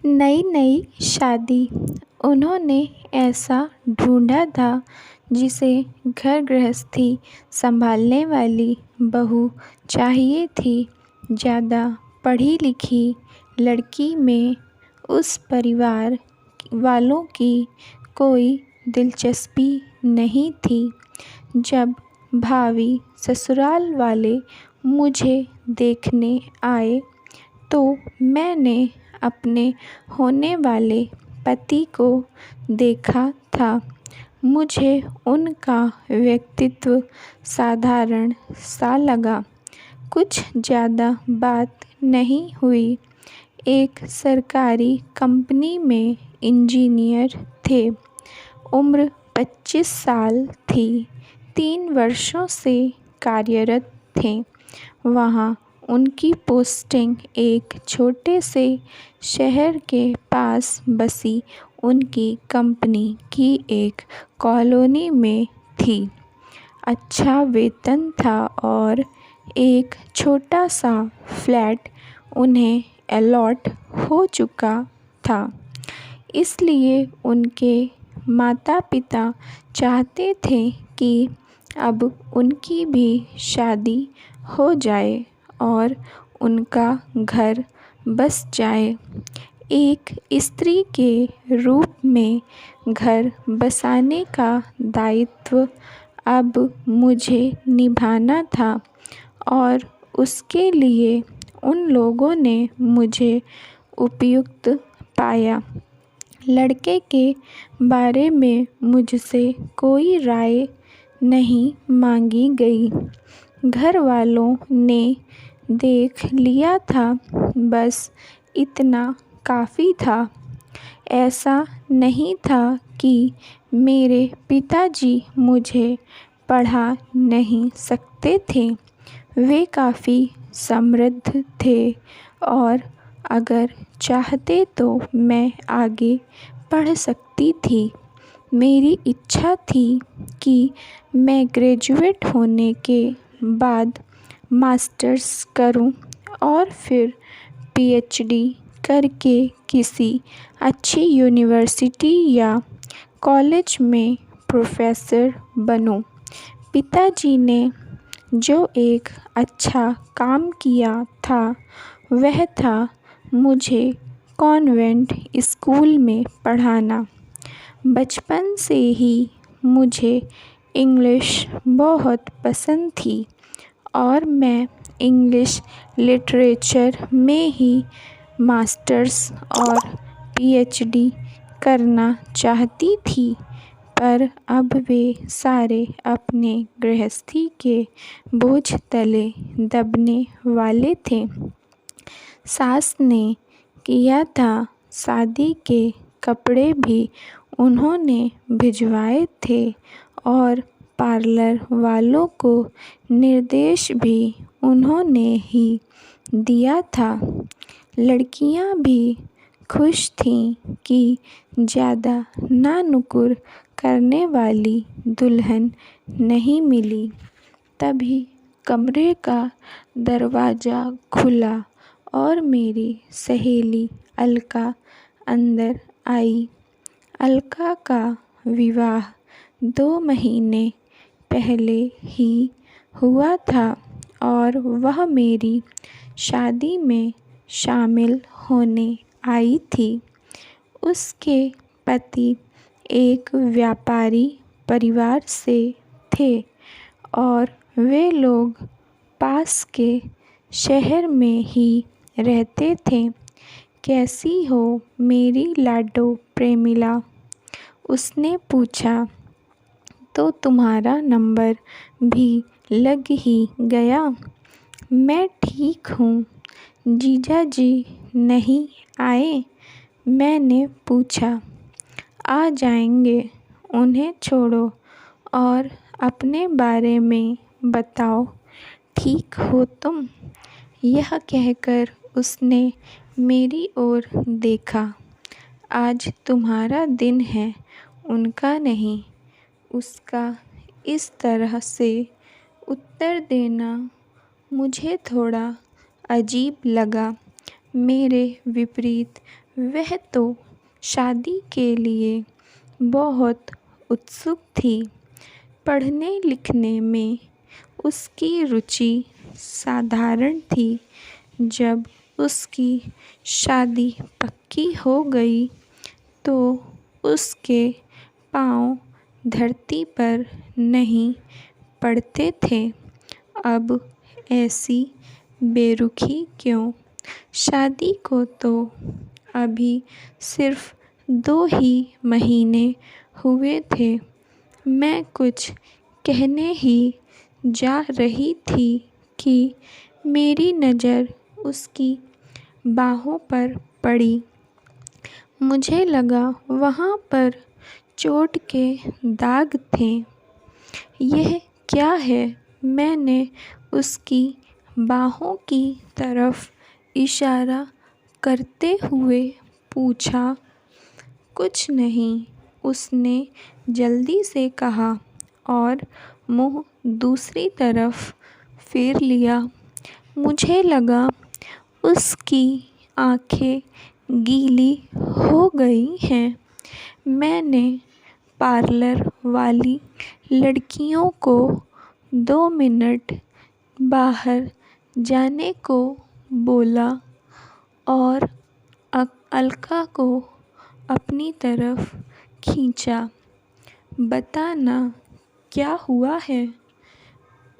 नई नई शादी। उन्होंने ऐसा ढूंढा था जिसे घर गृहस्थी संभालने वाली बहू चाहिए थी। ज़्यादा पढ़ी लिखी लड़की में उस परिवार वालों की कोई दिलचस्पी नहीं थी। जब भावी ससुराल वाले मुझे देखने आए तो मैंने अपने होने वाले पति को देखा था। मुझे उनका व्यक्तित्व साधारण सा लगा। कुछ ज़्यादा बात नहीं हुई। एक सरकारी कंपनी में इंजीनियर थे। उम्र 25 साल थी। 3 वर्षों से कार्यरत थे। वहाँ उनकी पोस्टिंग एक छोटे से शहर के पास बसी उनकी कंपनी की एक कॉलोनी में थी। अच्छा वेतन था और एक छोटा सा फ्लैट उन्हें अलॉट हो चुका था। इसलिए उनके माता पिता चाहते थे कि अब उनकी भी शादी हो जाए और उनका घर बस जाए। एक स्त्री के रूप में घर बसाने का दायित्व अब मुझे निभाना था और उसके लिए उन लोगों ने मुझे उपयुक्त पाया। लड़के के बारे में मुझसे कोई राय नहीं मांगी गई। घर वालों ने देख लिया था, बस इतना काफ़ी था। ऐसा नहीं था कि मेरे पिताजी मुझे पढ़ा नहीं सकते थे। वे काफ़ी समृद्ध थे और अगर चाहते तो मैं आगे पढ़ सकती थी। मेरी इच्छा थी कि मैं ग्रेजुएट होने के बाद मास्टर्स करूं और फिर पीएचडी करके किसी अच्छी यूनिवर्सिटी या कॉलेज में प्रोफेसर बनूं। पिताजी ने जो एक अच्छा काम किया था वह था मुझे कॉन्वेंट स्कूल में पढ़ाना। बचपन से ही मुझे इंग्लिश बहुत पसंद थी और मैं इंग्लिश लिटरेचर में ही मास्टर्स और पीएचडी करना चाहती थी। पर अब वे सारे अपने गृहस्थी के बोझ तले दबने वाले थे। सास ने किया था शादी के कपड़े भी उन्होंने भिजवाए थे और पार्लर वालों को निर्देश भी उन्होंने ही दिया था। लड़कियां भी खुश थीं कि ज़्यादा नानुकुर करने वाली दुल्हन नहीं मिली। तभी कमरे का दरवाज़ा खुला और मेरी सहेली अलका अंदर आई। अलका का विवाह 2 महीने पहले ही हुआ था और वह मेरी शादी में शामिल होने आई थी। उसके पति एक व्यापारी परिवार से थे और वे लोग पास के शहर में ही रहते थे। कैसी हो मेरी लाडो प्रेमिला? उसने पूछा। तो तुम्हारा नंबर भी लग ही गया। मैं ठीक हूँ। जीजाजी नहीं आए? मैंने पूछा। आ जाएंगे, उन्हें छोड़ो और अपने बारे में बताओ। ठीक हो तुम? यह कहकर उसने मेरी ओर देखा। आज तुम्हारा दिन है, उनका नहीं। उसका इस तरह से उत्तर देना मुझे थोड़ा अजीब लगा। मेरे विपरीत वह तो शादी के लिए बहुत उत्सुक थी। पढ़ने लिखने में उसकी रुचि साधारण थी। जब उसकी शादी पक्की हो गई तो उसके पाँव धरती पर नहीं पड़ते थे। अब ऐसी बेरुखी क्यों? शादी को तो अभी सिर्फ 2 ही महीने हुए थे। मैं कुछ कहने ही जा रही थी कि मेरी नज़र उसकी बाहों पर पड़ी। मुझे लगा वहाँ पर चोट के दाग थे। यह क्या है? मैंने उसकी बाहों की तरफ इशारा करते हुए पूछा। कुछ नहीं, उसने जल्दी से कहा और मुँह दूसरी तरफ फेर लिया। मुझे लगा उसकी आँखें गीली हो गई हैं। मैंने पार्लर वाली लड़कियों को 2 मिनट बाहर जाने को बोला और अलका को अपनी तरफ खींचा। बता ना, क्या हुआ है?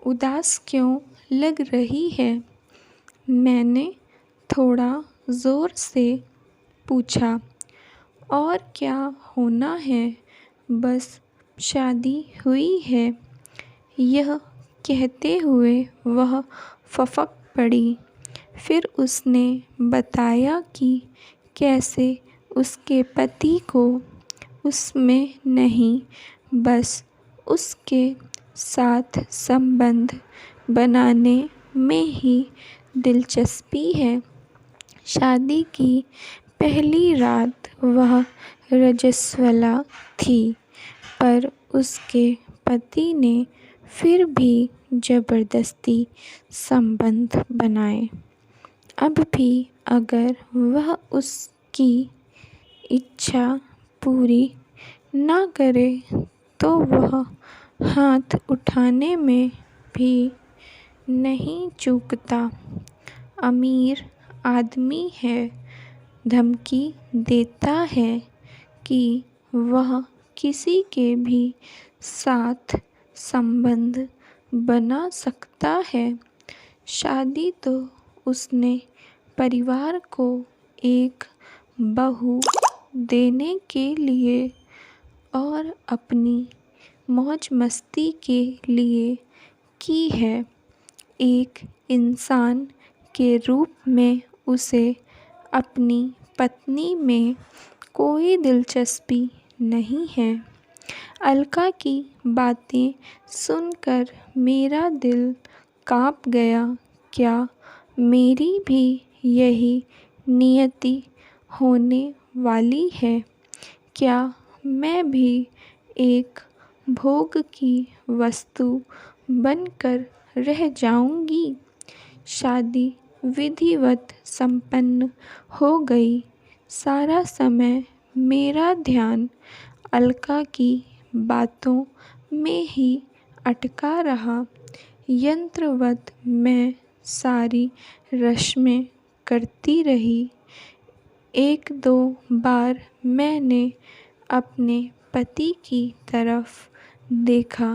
उदास क्यों लग रही है? मैंने थोड़ा ज़ोर से पूछा। और क्या होना है, बस शादी हुई है। यह कहते हुए वह फपक पड़ी। फिर उसने बताया कि कैसे उसके पति को उसमें नहीं, बस उसके साथ संबंध बनाने में ही दिलचस्पी है। शादी की पहली रात वह रजस्वला थी, पर उसके पति ने फिर भी ज़बरदस्ती संबंध बनाए। अब भी अगर वह उसकी इच्छा पूरी ना करे तो वह हाथ उठाने में भी नहीं चूकता। अमीर आदमी है, धमकी देता है कि वह किसी के भी साथ संबंध बना सकता है। शादी तो उसने परिवार को एक बहू देने के लिए और अपनी मौज मस्ती के लिए की है। एक इंसान के रूप में उसे अपनी पत्नी में कोई दिलचस्पी नहीं है। अलका की बातें सुनकर मेरा दिल काँप गया। क्या मेरी भी यही नियति होने वाली है? क्या मैं भी एक भोग की वस्तु बनकर रह जाऊंगी? शादी विधिवत संपन्न हो गई। सारा समय मेरा ध्यान अलका की बातों में ही अटका रहा। यंत्रवत मैं सारी रस्में करती रही। 1-2 बार मैंने अपने पति की तरफ देखा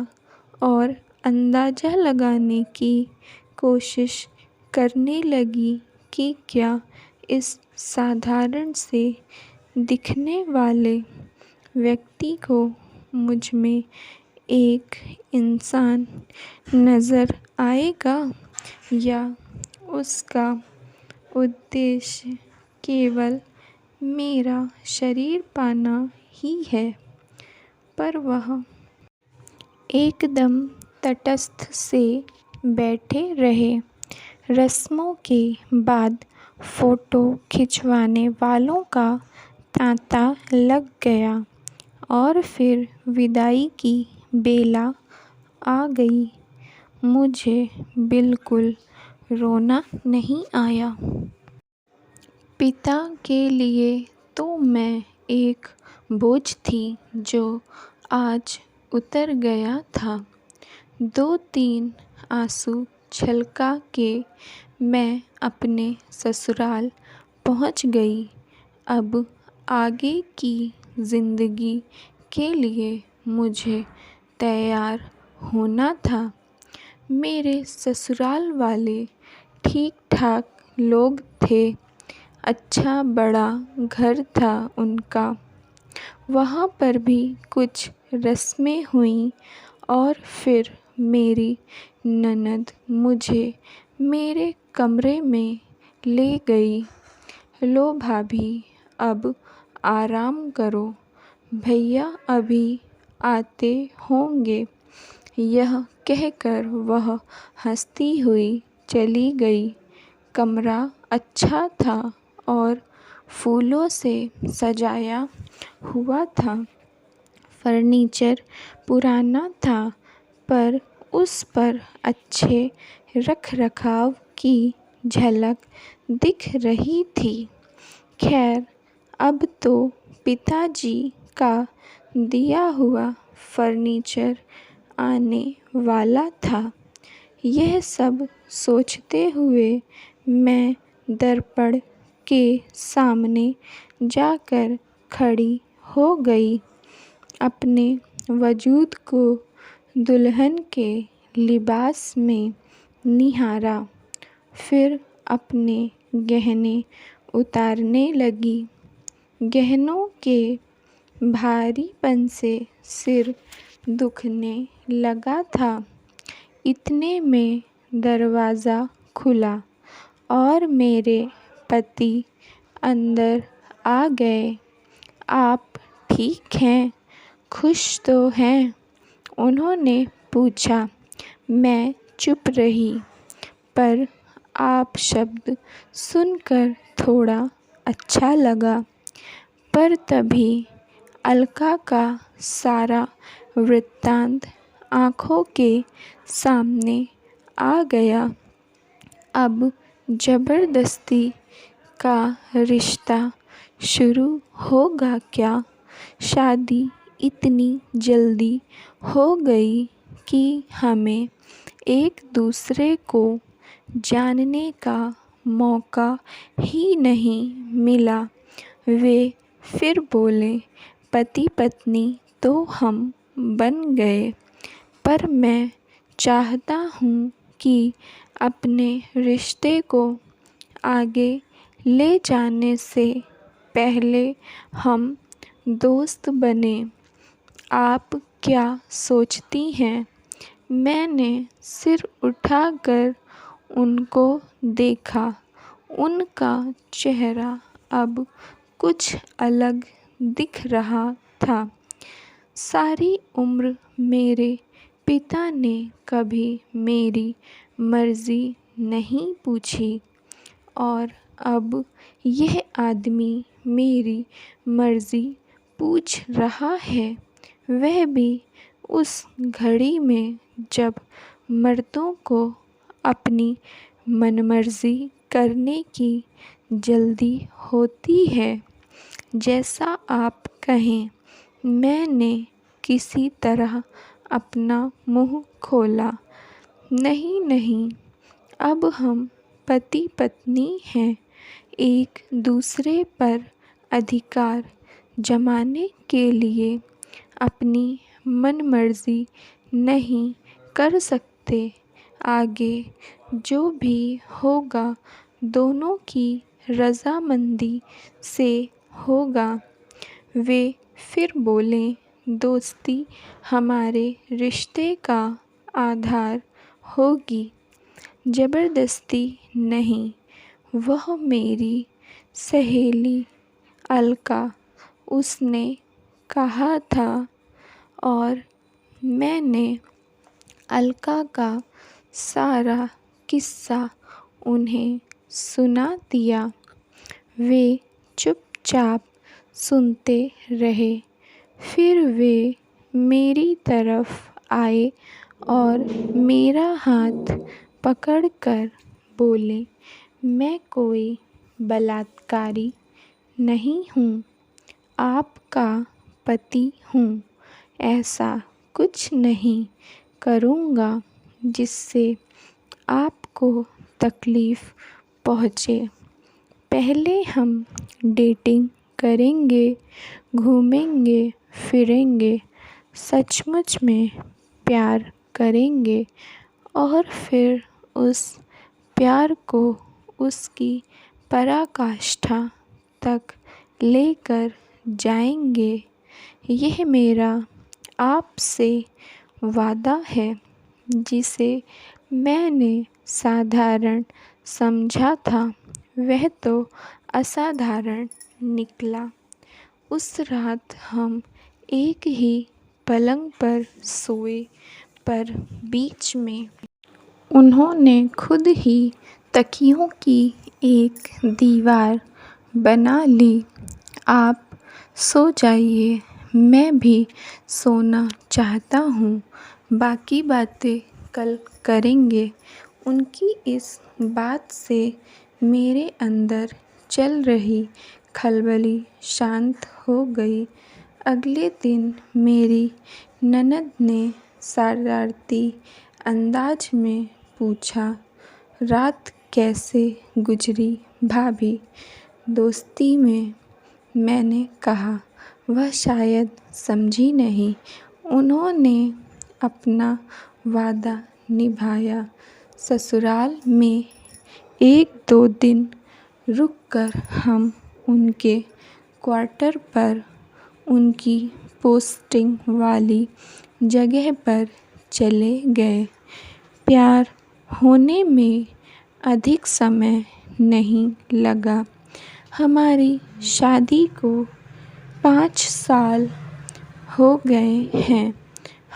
और अंदाज़ा लगाने की कोशिश करने लगी कि क्या इस साधारण से दिखने वाले व्यक्ति को मुझ में एक इंसान नज़र आएगा, या उसका उद्देश्य केवल मेरा शरीर पाना ही है। पर वह एकदम तटस्थ से बैठे रहे। रस्मों के बाद फ़ोटो खिंचवाने वालों का तांता लग गया और फिर विदाई की बेला आ गई। मुझे बिल्कुल रोना नहीं आया। पिता के लिए तो मैं एक बोझ थी जो आज उतर गया था। 2-3 आंसू छलका के मैं अपने ससुराल पहुंच गई। अब आगे की ज़िंदगी के लिए मुझे तैयार होना था। मेरे ससुराल वाले ठीक ठाक लोग थे। अच्छा बड़ा घर था उनका। वहाँ पर भी कुछ रस्में हुईं और फिर मेरी ननद मुझे मेरे कमरे में ले गई। लो भाभी, अब आराम करो, भैया अभी आते होंगे। यह कहकर वह हंसती हुई चली गई। कमरा अच्छा था और फूलों से सजाया हुआ था। फर्नीचर पुराना था पर उस पर अच्छे रखरखाव की झलक दिख रही थी। खैर, अब तो पिताजी का दिया हुआ फर्नीचर आने वाला था। यह सब सोचते हुए मैं दर्पण के सामने जाकर खड़ी हो गई। अपने वजूद को दुल्हन के लिबास में निहारा, फिर अपने गहने उतारने लगी। गहनों के भारीपन से सिर दुखने लगा था। इतने में दरवाज़ा खुला और मेरे पति अंदर आ गए। आप ठीक हैं? खुश तो हैं? उन्होंने पूछा। मैं चुप रही, पर आप शब्द सुनकर थोड़ा अच्छा लगा। पर तभी अलका का सारा वृत्तांत आँखों के सामने आ गया। अब ज़बरदस्ती का रिश्ता शुरू होगा क्या? शादी इतनी जल्दी हो गई कि हमें एक दूसरे को जानने का मौका ही नहीं मिला। वे फिर बोले, पति पत्नी तो हम बन गए, पर मैं चाहता हूँ कि अपने रिश्ते को आगे ले जाने से पहले हम दोस्त बने। आप क्या सोचती हैं? मैंने सिर उठाकर उनको देखा। उनका चेहरा अब कुछ अलग दिख रहा था। सारी उम्र मेरे पिता ने कभी मेरी मर्ज़ी नहीं पूछी और अब यह आदमी मेरी मर्ज़ी पूछ रहा है, वह भी उस घड़ी में जब मर्दों को अपनी मनमर्ज़ी करने की जल्दी होती है। जैसा आप कहें। मैंने किसी तरह अपना मुँह खोला। नहीं नहीं, अब हम पति पत्नी हैं। एक दूसरे पर अधिकार जमाने के लिए अपनी मनमर्ज़ी नहीं कर सकते। आगे जो भी होगा दोनों की रज़ामंदी से होगा। वे फिर बोले, दोस्ती हमारे रिश्ते का आधार होगी, ज़बरदस्ती नहीं। वह मेरी सहेली अलका, उसने कहा था और मैंने अलका का सारा किस्सा उन्हें सुना दिया। वे चुपचाप सुनते रहे। फिर वे मेरी तरफ आए और मेरा हाथ पकड़कर बोले, मैं कोई बलात्कारी नहीं हूँ, आपका पति हूँ। ऐसा कुछ नहीं करूँगा जिससे आपको तकलीफ़ पहुँचे। पहले हम डेटिंग करेंगे, घूमेंगे फिरेंगे, सचमुच में प्यार करेंगे और फिर उस प्यार को उसकी पराकाष्ठा तक लेकर जाएंगे। यह मेरा आपसे वादा है, जिसे मैंने साधारण समझा था वह तो असाधारण निकला। उस रात हम एक ही पलंग पर सोए, पर बीच में उन्होंने खुद ही तकियों की एक दीवार बना ली। आप सो जाइए, मैं भी सोना चाहता हूँ, बाकी बातें कल करेंगे। उनकी इस बात से मेरे अंदर चल रही खलबली शांत हो गई। अगले दिन मेरी ननद ने शरारती अंदाज में पूछा, रात कैसे गुजरी भाभी? दोस्ती में मैंने कहा। वह शायद समझी नहीं। उन्होंने अपना वादा निभाया। ससुराल में 1-2 दिन रुककर हम उनके क्वार्टर पर, उनकी पोस्टिंग वाली जगह पर चले गए। प्यार होने में अधिक समय नहीं लगा। हमारी शादी को 5 साल हो गए हैं।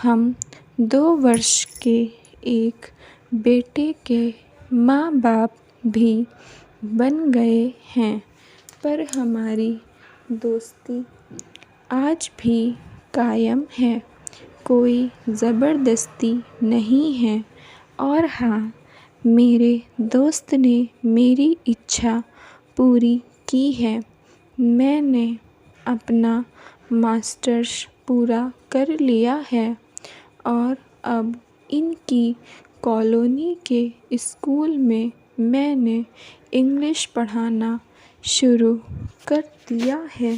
हम 2 वर्ष के एक बेटे के माँ बाप भी बन गए हैं, पर हमारी दोस्ती आज भी कायम है। कोई ज़बरदस्ती नहीं है। और हाँ, मेरे दोस्त ने मेरी इच्छा पूरी की है। मैंने अपना मास्टर्स पूरा कर लिया है और अब इनकी कॉलोनी के स्कूल में मैंने इंग्लिश पढ़ाना शुरू कर दिया है।